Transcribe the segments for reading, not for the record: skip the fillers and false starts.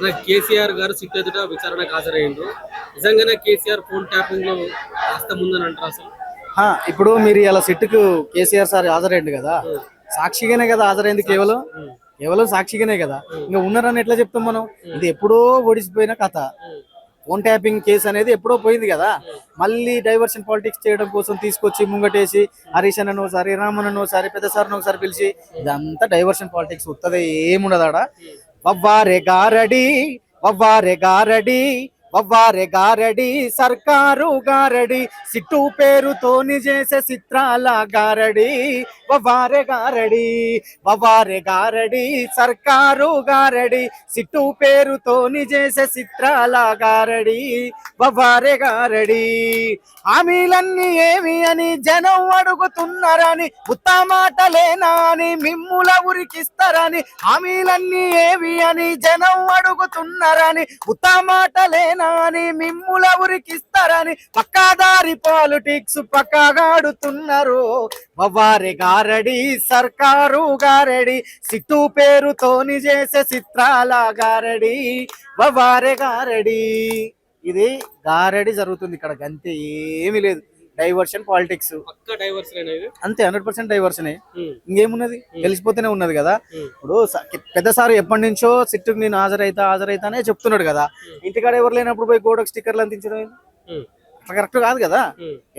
మన కేసీఆర్ గారు సిట్ ఎదుట విచారణకు హాజరయ్యిండ్రు. నిజంగానే కేసీఆర్ ఫోన్ ట్యాపింగ్ లో కాస్త ముందని అంటారు అసలు. ఇప్పుడు మీరు ఇలా సిట్టుకు కేసీఆర్ సార్ హాజరైంది కదా, సాక్షిగానే కదా హాజరైంది, కేవలం కేవలం సాక్షిగానే కదా. ఇంకా ఉన్నారని ఎట్లా చెప్తాం మనం? ఇది ఎప్పుడో ఒడిసిపోయిన కథ. ఫోన్ ట్యాపింగ్ కేసు అనేది ఎప్పుడో పోయింది కదా. మళ్ళీ డైవర్షన్ పాలిటిక్స్ చేయడం కోసం తీసుకొచ్చి ముంగటేసి హరీష్ అన్నను ఒకసారి, రామన్ అన్న ఒకసారి, పెద్ద సార్ని ఒకసారి పిలిచి ఇదంతా డైవర్షన్ పాలిటిక్స్ వస్తుంది. ఏముండదాడ. వవ్వారే గారడి, వవ్వారే గారడి, వవ్వారే గారడి, సర్కారు గారడి, సిట్టు పేరుతోని చేసే చిత్రాల గారడి. వవ్వారే గారడి, వవ్వారే గారడి, సర్కారు గారడి, సిట్టు పేరుతోని చేసే చిత్రాల గారడి. వవ్వారే గారడి. హామీలన్నీ ఏమి అని జనం అడుగుతున్నారని, ఉత్తా మాటలేనా అని మిమ్ముల ఉరికిస్తారని. హామీలన్నీ ఏవి అని జనం అడుగుతున్నారని, ఉత్తా మాటలేనా అని మిమ్ముల ఉరికిస్తారని పక్కాదారి పాలిటిక్స్ పక్కగాడుతున్నారు. వవ్వారే గారడి, సర్కారు గారడి, సిట్టు పేరుతోని చేసే చిత్రాల గారడి. వవ్వారే గారడి. ఇది గారడి జరుగుతుంది ఇక్కడ, గంతే, ఏమీ లేదు. డైవర్షన్ పాలిటిక్స్ అంతే, 100% డైవర్షనే. ఇంకేమున్నది? తెలిసిపోతేనే ఉన్నది కదా. ఇప్పుడు పెద్ద సార్ ఎప్పటి నుంచో సిట్టుకు నేను హాజరైతానే చెప్తున్నాడు కదా. ఇంటికాడ ఎవరు లేనప్పుడు పోయి గోడకు స్టిక్కర్లు అంటించడం అట్లా కరెక్ట్ కాదు కదా.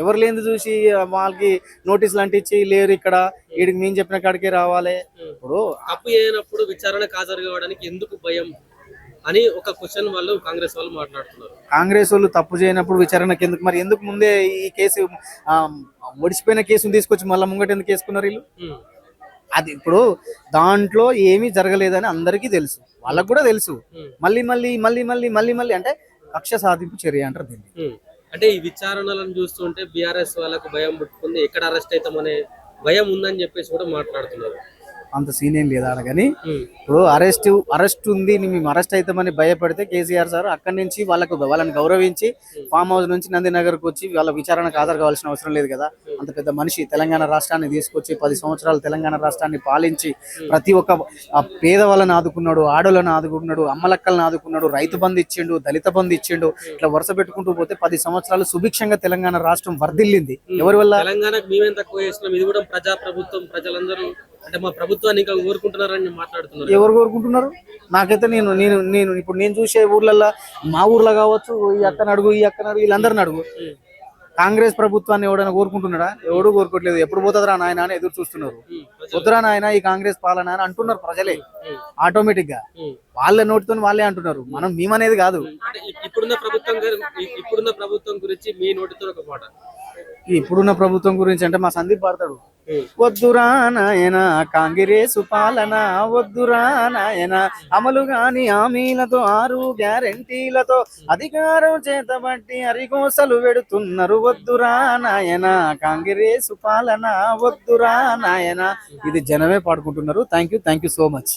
ఎవరు లేని చూసి వాళ్ళకి నోటీసులు అంటించి లేరు ఇక్కడ, వీడికి నేను చెప్పిన కాడికే రావాలి. ఇప్పుడు తప్పు చేయనప్పుడు విచారణకు హాజరు కావడానికి ఎందుకు భయం అని ఒక క్వశ్చన్ వాళ్ళు కాంగ్రెస్ వాళ్ళు మాట్లాడుతున్నారు. కాంగ్రెస్ వాళ్ళు తప్పు చేయనప్పుడు విచారణకు ఎందుకు? మరి ఎందుకు ముందే ఈ కేసు ఒడిసిపోయిన కేసును తీసుకొచ్చి మళ్ళీ ముంగట ఎందుకు వేసుకున్నారు వీళ్ళు? అది ఇప్పుడు దాంట్లో ఏమీ జరగలేదని అందరికీ తెలుసు, వాళ్ళకు కూడా తెలుసు. మళ్ళీ మళ్ళీ మళ్ళీ మళ్ళీ మళ్ళీ మళ్ళీ అంటే కక్ష సాధింపు చర్య అంటారు దీన్ని. అంటే ఈ విచారణలను చూస్తుంటే బీఆర్ఎస్ వాళ్ళకు భయం పుట్టుకుంది, ఎక్కడ అరెస్ట్ అవుతామనే భయం ఉందని చెప్పేసి కూడా మాట్లాడుతున్నారు. అంత సీన్ ఏం లేదు కానీ ఇప్పుడు అరెస్ట్ ఉంది, మేము అరెస్ట్ అవుతామని భయపడితే కేసీఆర్ సార్ అక్కడి నుంచి వాళ్ళని గౌరవించి ఫామ్ హౌస్ నుంచి నందినగర్కి వచ్చి వాళ్ళ విచారణకు హాజరు కావాల్సిన అవసరం లేదు కదా. అంత పెద్ద మనిషి తెలంగాణ రాష్ట్రాన్ని తీసుకొచ్చి 10 సంవత్సరాలు తెలంగాణ రాష్ట్రాన్ని పాలించి ప్రతి ఒక్క పేదవాళ్ళని ఆదుకున్నాడు, ఆడోళ్ళని ఆదుకున్నాడు, అమ్మలక్కలను ఆదుకున్నాడు, రైతు బంధు ఇచ్చిండు, దళిత బంధు ఇచ్చిండు. ఇట్లా వరుస పెట్టుకుంటూ పోతే 10 సంవత్సరాలు సుభిక్షంగా తెలంగాణ రాష్ట్రం వర్ధిల్లింది. ఎవరి వల్ల? తెలంగాణకు మేమేం తక్కువ చేసినాం, ఇది కూడా ప్రజాప్రభుత్వం, ప్రజలందరూ అంటే మా ప్రభుత్వాన్ని ఇంకా కోరుకుంటున్నారని మాట్లాడుతున్నారు. ఎవరు కోరుకుంటున్నారు? నాకైతే నేను ఇప్పుడు నేను చూసే ఊర్లలో, మా ఊర్లో కావచ్చు, ఈ అక్కని అడుగు, ఈ అక్కని అడుగు, వీళ్ళందరిని అడుగు, కాంగ్రెస్ ప్రభుత్వాన్ని ఎవడైనా కోరుకుంటున్నాడా? ఎవడు కోరుకోవట్లేదు. ఎప్పుడు పోతుందిరా నాయన అని ఎదురు చూస్తున్నారు. వద్దురా నాయన ఈ కాంగ్రెస్ పాలన అని అంటున్నారు ప్రజలే ఆటోమేటిక్ గా. వాళ్ళ నోటితో వాళ్ళే అంటున్నారు, మేమనేది కాదు. ఇప్పుడున్న ప్రభుత్వం గురించి మీ నోటితో ఒక మాట. ఇప్పుడున్న ప్రభుత్వం గురించి అంటే మా సందీప్ పాడతాడు, వద్దురా నాయన కాంగ్రెస్ పాలన, వద్దురా నాయన అమలు గాని హామీలతో 6 గ్యారెంటీలతో అధికారం చేతబట్టి అరిగోసలు పెడుతున్నారు. వద్దురా నాయన కాంగ్రెస్ పాలన, వద్దురా నాయన. ఇది జనమే పాడుకుంటున్నారు. Thank you so much.